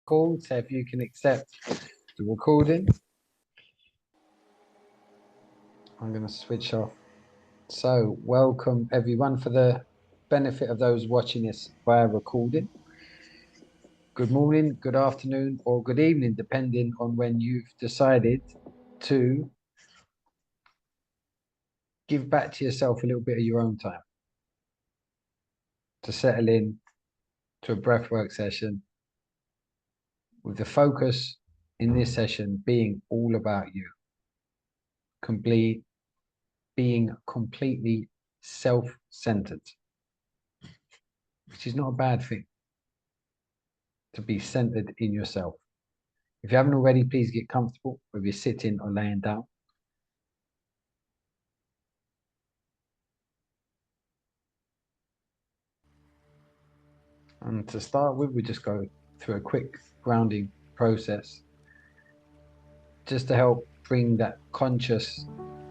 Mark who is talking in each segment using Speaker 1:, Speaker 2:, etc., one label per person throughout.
Speaker 1: call, so if you can accept the recording. I'm going to switch off. So welcome everyone. For the benefit of those watching this via recording, good morning, good afternoon, or good evening, depending on when you've decided to give back to yourself a little bit of your own time to settle in to a breathwork session, with the focus in this session being all about you, being completely self-centered, which is not a bad thing, to be centered in yourself. If you haven't already, please get comfortable, whether you're sitting or laying down. And to start with, we just go through a quick grounding process just to help bring that conscious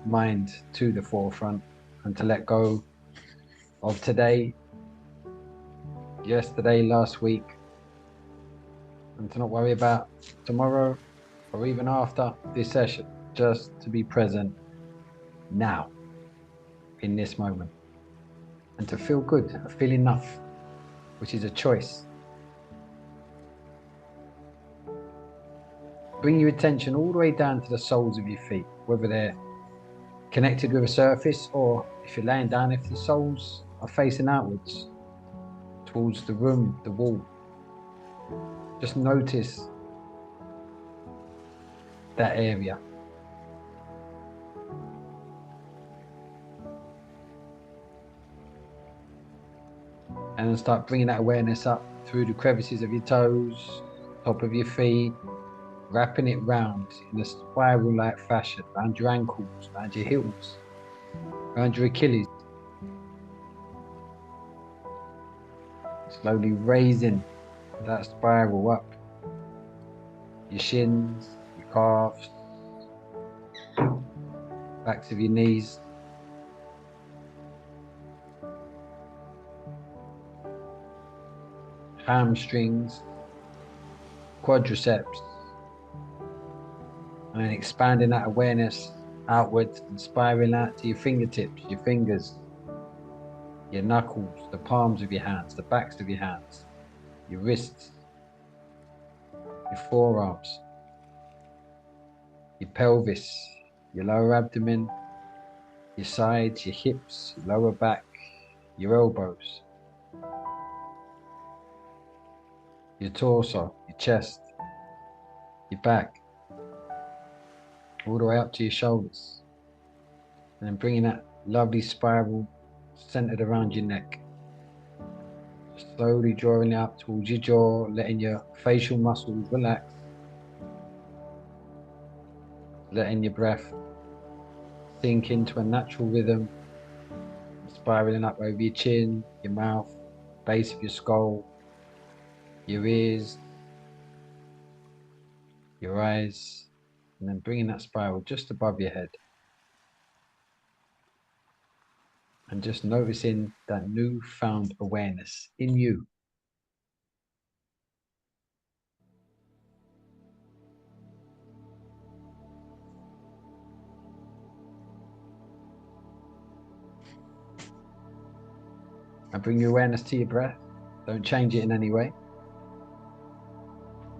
Speaker 1: mind to the forefront and to let go of today, yesterday, last week, and to not worry about tomorrow or even after this session, just to be present now in this moment and to feel good, feel enough, which is a choice. Bring your attention all the way down to the soles of your feet, whether they're connected with a surface or if you're laying down, if the soles are facing outwards towards the room, the wall. Just notice that area. And then start bringing that awareness up through the crevices of your toes, top of your feet, wrapping it round in a spiral-like fashion, around your ankles, around your heels, around your Achilles. Slowly raising that spiral up your shins, your calves, backs of your knees. Hamstrings, quadriceps, and then expanding that awareness outwards and spiraling out to your fingertips, your fingers, your knuckles, the palms of your hands, the backs of your hands, your wrists, your forearms, your pelvis, your lower abdomen, your sides, your hips, your lower back, your elbows, your torso, your chest, your back, all the way up to your shoulders. And then bringing that lovely spiral centered around your neck. Slowly drawing it up towards your jaw, letting your facial muscles relax. Letting your breath sink into a natural rhythm, spiraling up over your chin, your mouth, base of your skull, your ears, your eyes, and then bringing that spiral just above your head. And just noticing that newfound awareness in you. And bring your awareness to your breath. Don't change it in any way.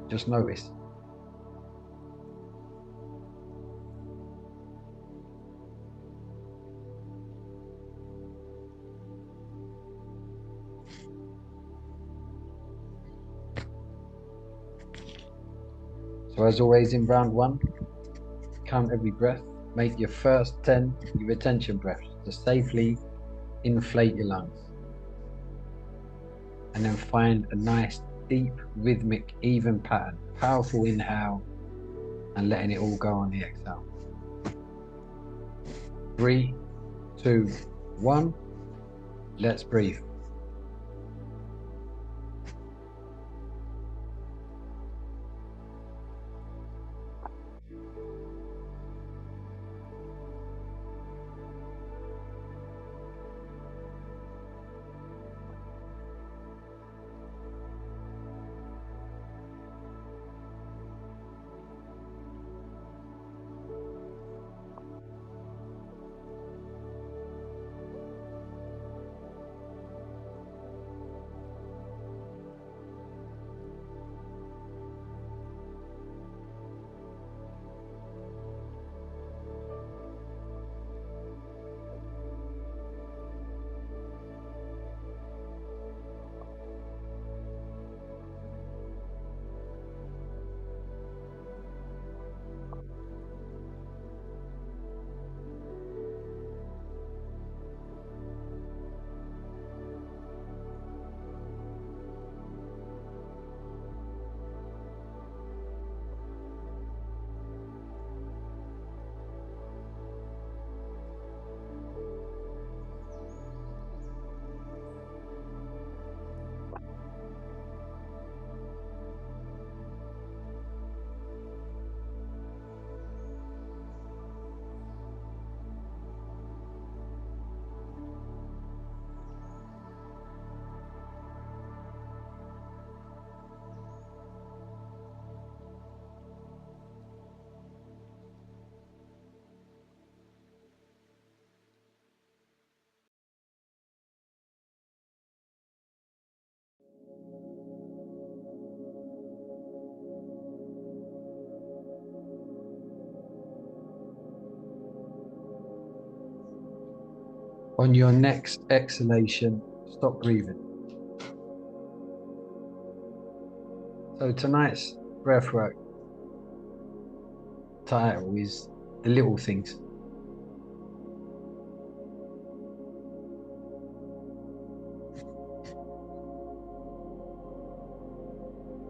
Speaker 1: Just notice. So as always in round one, count every breath. Make your first 10 your retention breaths to safely inflate your lungs. And then find a nice, deep, rhythmic, even pattern. Powerful inhale and letting it all go on the exhale. 3, 2, 1. Let's breathe. On your next exhalation, stop breathing. So tonight's breathwork title is The Little Things.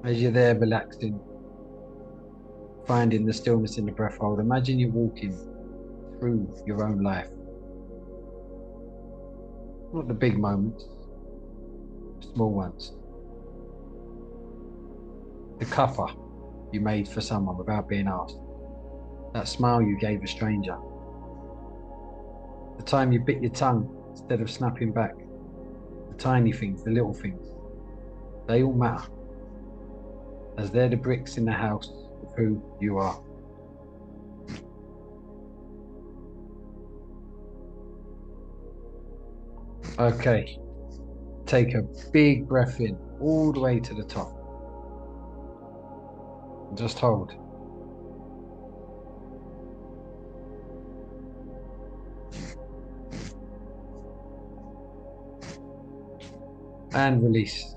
Speaker 1: As you're there relaxing, finding the stillness in the breath hold, imagine you're walking through your own life. Not the big moments, small ones. The cuppa you made for someone without being asked. That smile you gave a stranger. The time you bit your tongue instead of snapping back. The tiny things, the little things. They all matter, as they're the bricks in the house of who you are. Okay, take a big breath in, all the way to the top. And just hold. And release.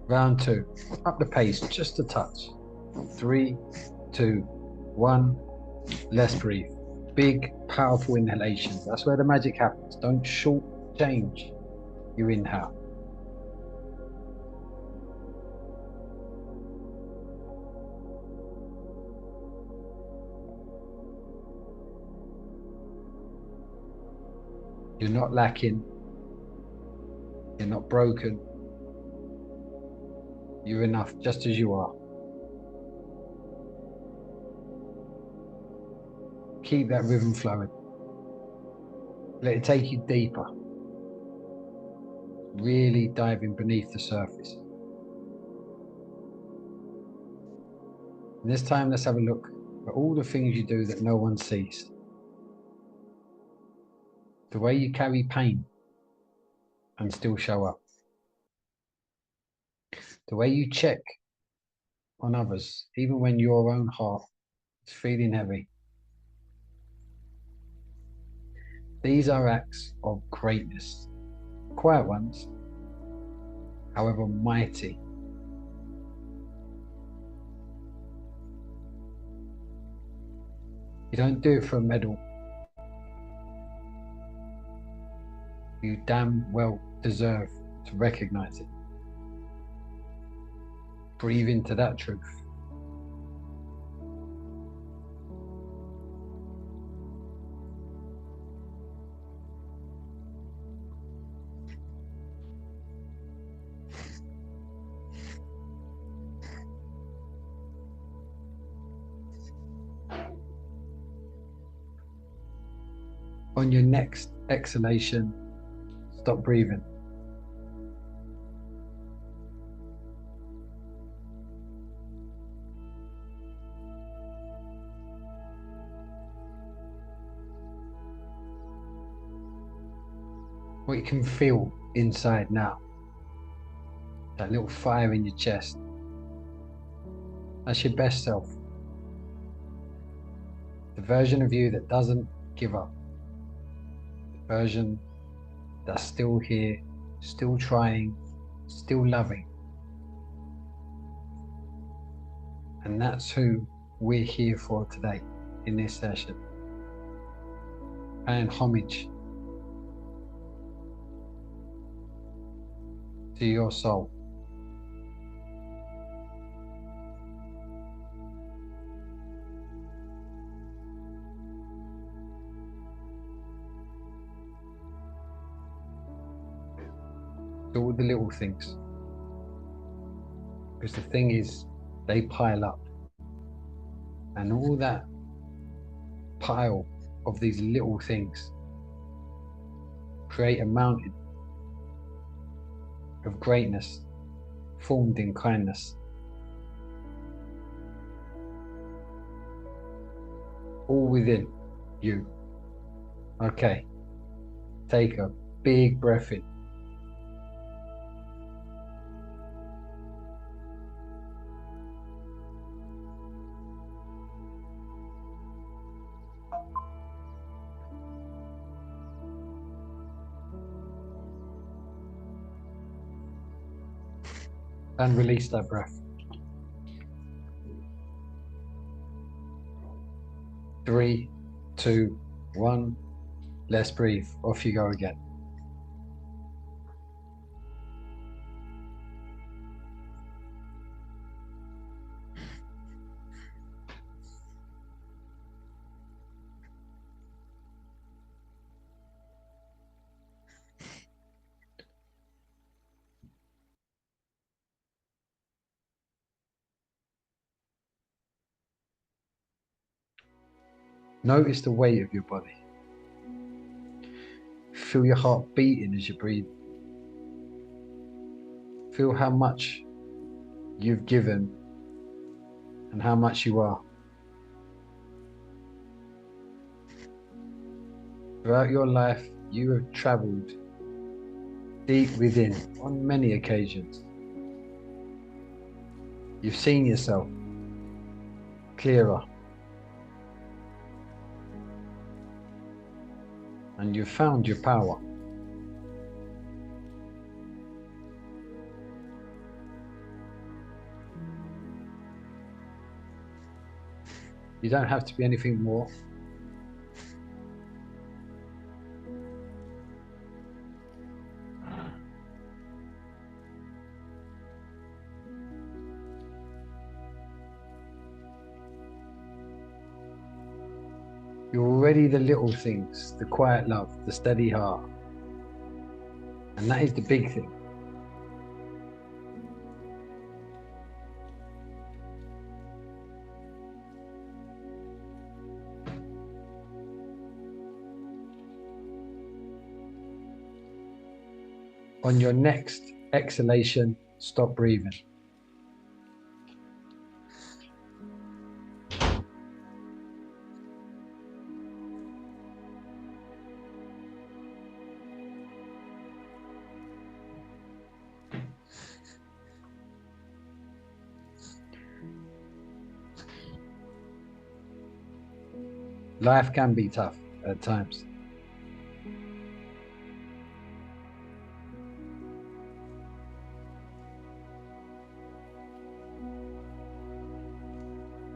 Speaker 1: Round two, up the pace, just a touch. 3, 2, 1, let's breathe. Big, powerful inhalations. That's where the magic happens. Don't short-change your inhale. You're not lacking. You're not broken. You're enough just as you are. Keep that rhythm flowing. Let it take you deeper. Really diving beneath the surface. And this time, let's have a look at all the things you do that no one sees. The way you carry pain and still show up. The way you check on others, even when your own heart is feeling heavy. These are acts of greatness. Quiet ones, however mighty. You don't do it for a medal. You damn well deserve to recognize it. Breathe into that truth. On your next exhalation, stop breathing. What you can feel inside now, that little fire in your chest, that's your best self. The version of you that doesn't give up. The version that's still here, still trying, still loving. And that's who we're here for today in this session. Paying homage to your soul. To all the little things. Because the thing is, they pile up. And all that pile of these little things create a mountain of greatness formed in kindness. All within you. Okay, take a big breath in. And release that breath. 3, 2, 1. Let's breathe. Off you go again. Notice the weight of your body. Feel your heart beating as you breathe. Feel how much you've given and how much you are. Throughout your life, you have traveled deep within on many occasions. You've seen yourself clearer. And you've found your power. You don't have to be anything more. You're already the little things, the quiet love, the steady heart. And that is the big thing. On your next exhalation, stop breathing. Life can be tough at times.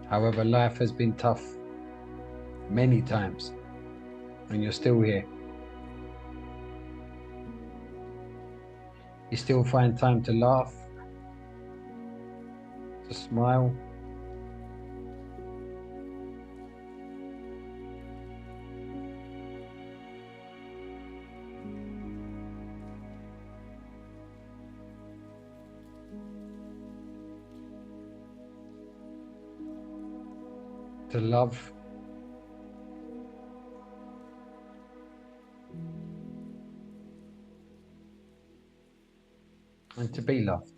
Speaker 1: However, life has been tough many times, and you're still here. You still find time to laugh, to smile, to love, and to be loved.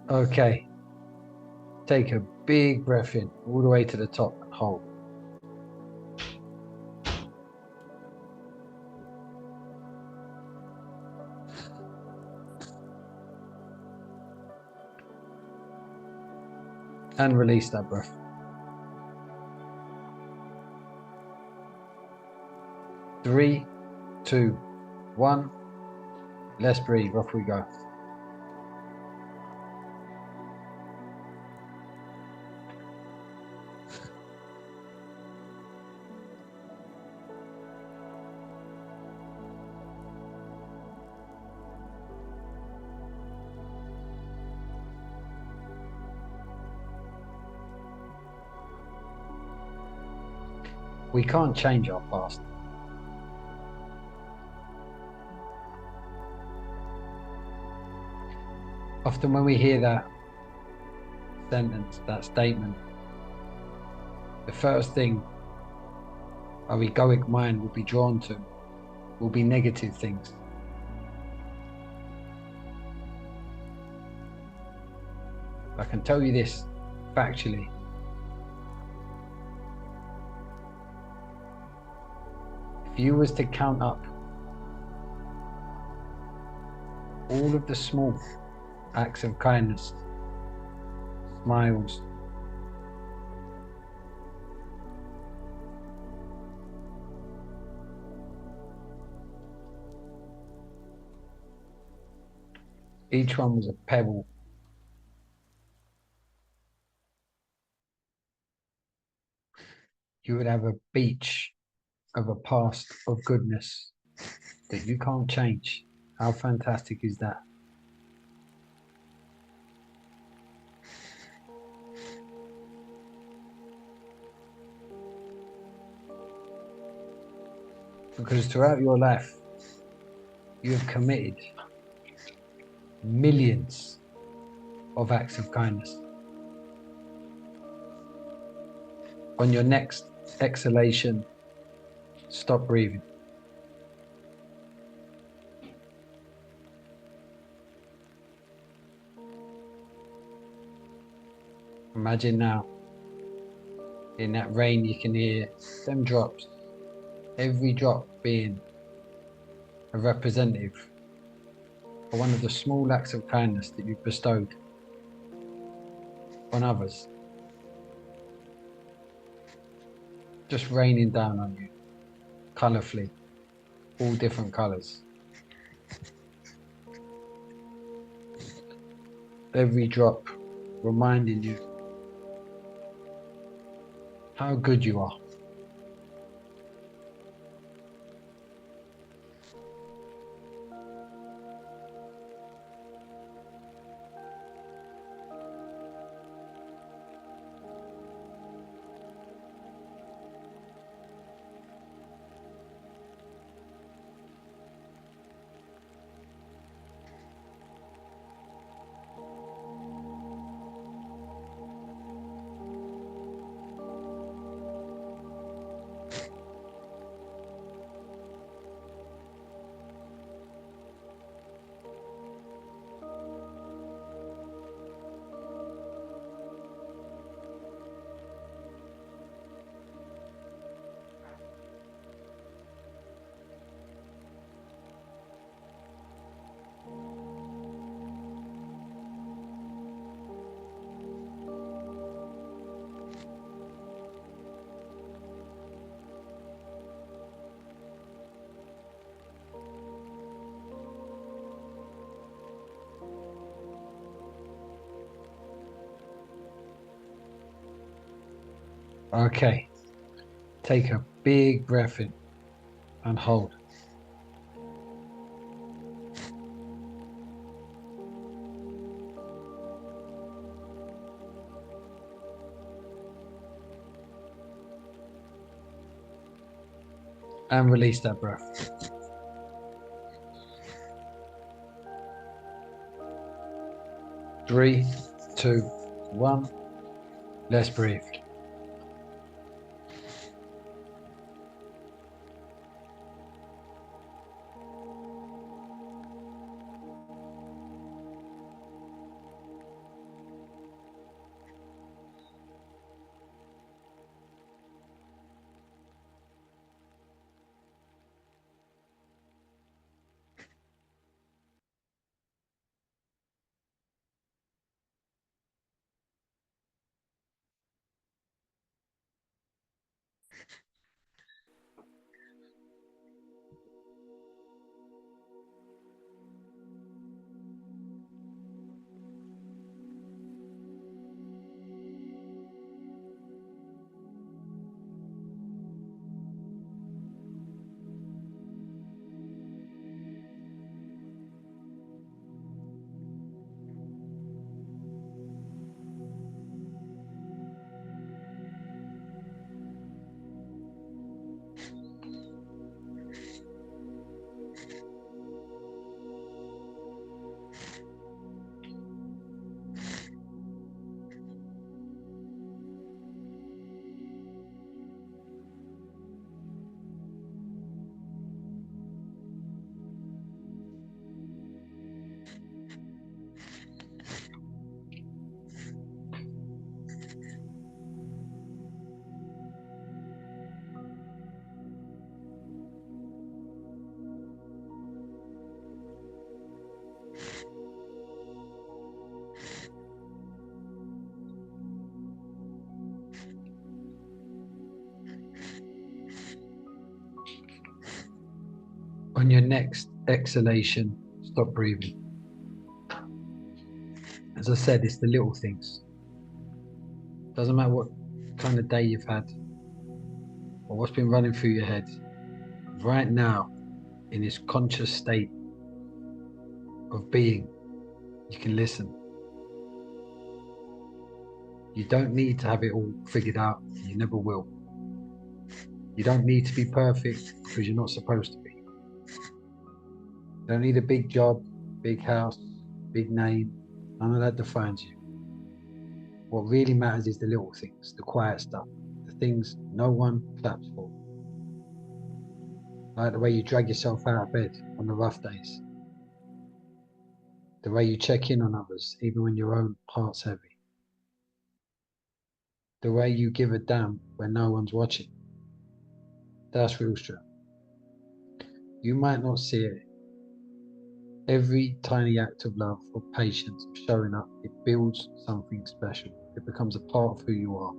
Speaker 1: Okay, take a big breath in all the way to the top and hold. And release that breath. 3, 2, 1. Let's breathe. Off we go. We can't change our past. Often when we hear that sentence, that statement, the first thing our egoic mind will be drawn to will be negative things. I can tell you this factually. If you was to count up all of the small acts of kindness, smiles, each one was a pebble, you would have a beach of a past of goodness that you can't change. How fantastic is that? Because throughout your life, you have committed millions of acts of kindness. On your next exhalation, stop breathing. Imagine now, in that rain, you can hear them drops, every drop being a representative of one of the small acts of kindness that you've bestowed on others. Just raining down on you, colourfully, all different colours. Every drop reminding you how good you are. Okay, take a big breath in and hold. And release that breath. Three, two, one. Let's breathe. On your next exhalation, stop breathing. As I said, it's the little things. Doesn't matter what kind of day you've had or what's been running through your head. Right now, in this conscious state of being, you can listen. You don't need to have it all figured out. You never will. You don't need to be perfect because you're not supposed to be. You don't need a big job, big house, big name. None of that defines you. What really matters is the little things, the quiet stuff, the things no one claps for. Like the way you drag yourself out of bed on the rough days. The way you check in on others, even when your own heart's heavy. The way you give a damn when no one's watching. That's real strength. You might not see it. Every tiny act of love or patience of showing up, it builds something special. It becomes a part of who you are.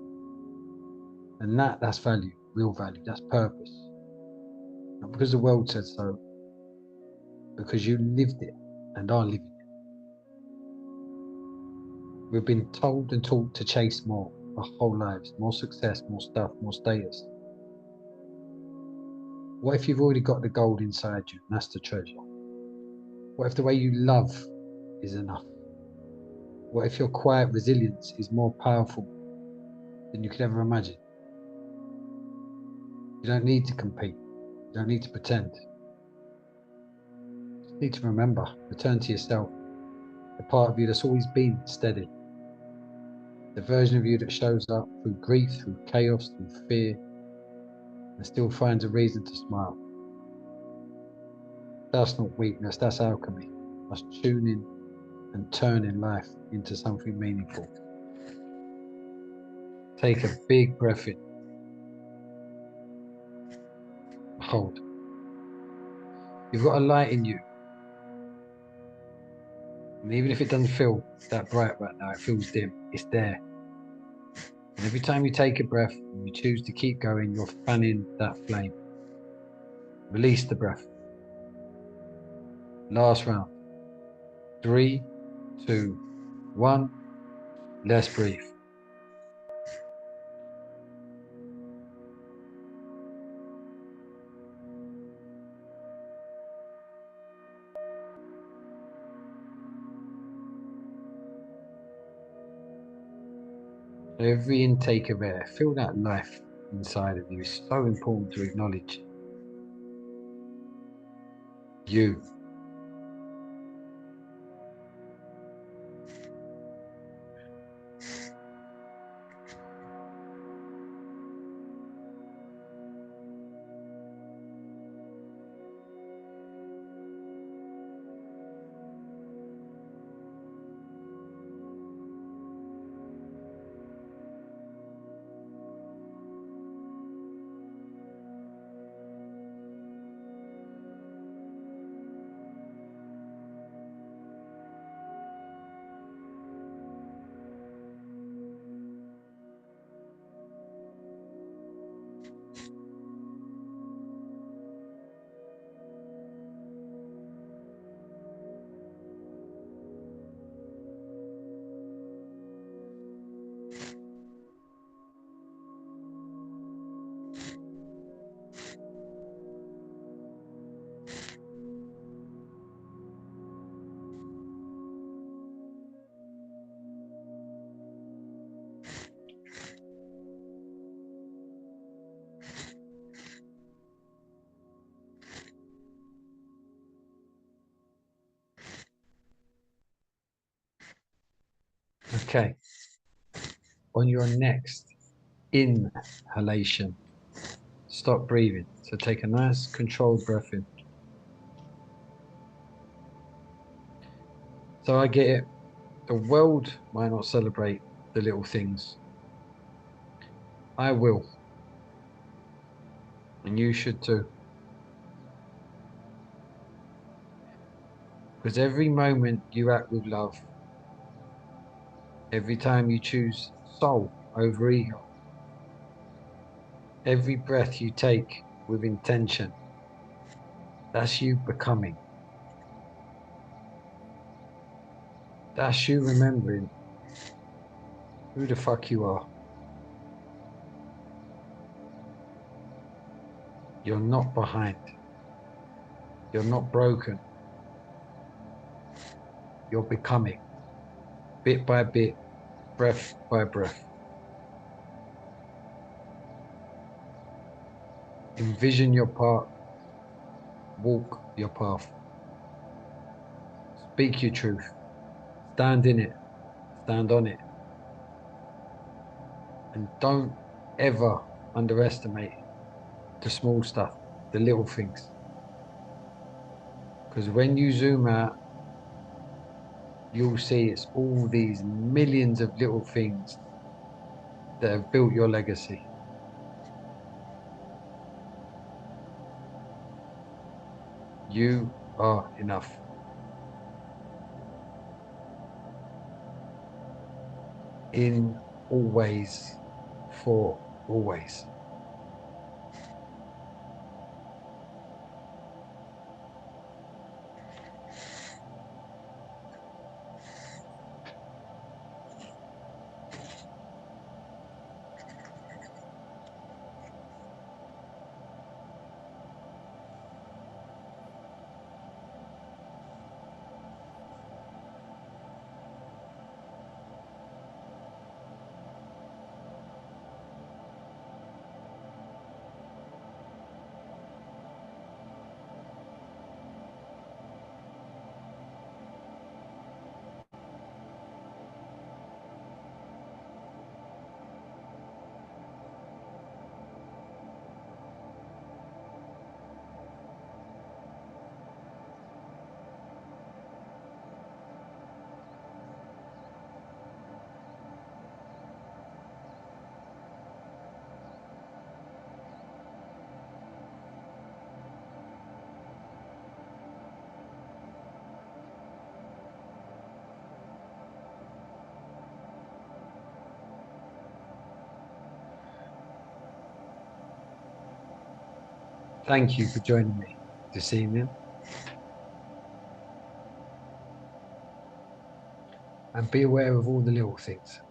Speaker 1: And that's value, real value, that's purpose. Not because the world said so, because you lived it and are living it. We've been told and taught to chase more our whole lives, more success, more stuff, more status. What if you've already got the gold inside you and that's the treasure? What if the way you love is enough? What if your quiet resilience is more powerful than you could ever imagine? You don't need to compete. You don't need to pretend. You just need to remember, return to yourself, the part of you that's always been steady, the version of you that shows up through grief, through chaos, through fear, and still finds a reason to smile. That's not weakness, that's alchemy. That's tuning and turning life into something meaningful. Take a big breath in. Hold. You've got a light in you. And even if it doesn't feel that bright right now, it feels dim, it's there. And every time you take a breath and you choose to keep going, you're fanning that flame. Release the breath. Last round. 3, 2, 1. Let's breathe. Every intake of air, feel that life inside of you. It's so important to acknowledge. You. Okay. On your next inhalation, stop breathing. So take a nice controlled breath in. So I get it. The world might not celebrate the little things. I will. And you should too. Because every moment you act with love, every time you choose soul over ego, every breath you take with intention, That's you becoming. That's you remembering who the fuck you are. You're not behind. You're not broken. You're becoming, bit by bit, breath by breath. Envision your path. Walk your path. Speak your truth. Stand in it. Stand on it. And don't ever underestimate the small stuff, the little things. Because when you zoom out, you'll see it's all these millions of little things that have built your legacy. You are enough. In always, for always. Thank you for joining me this evening. And be aware of all the little things.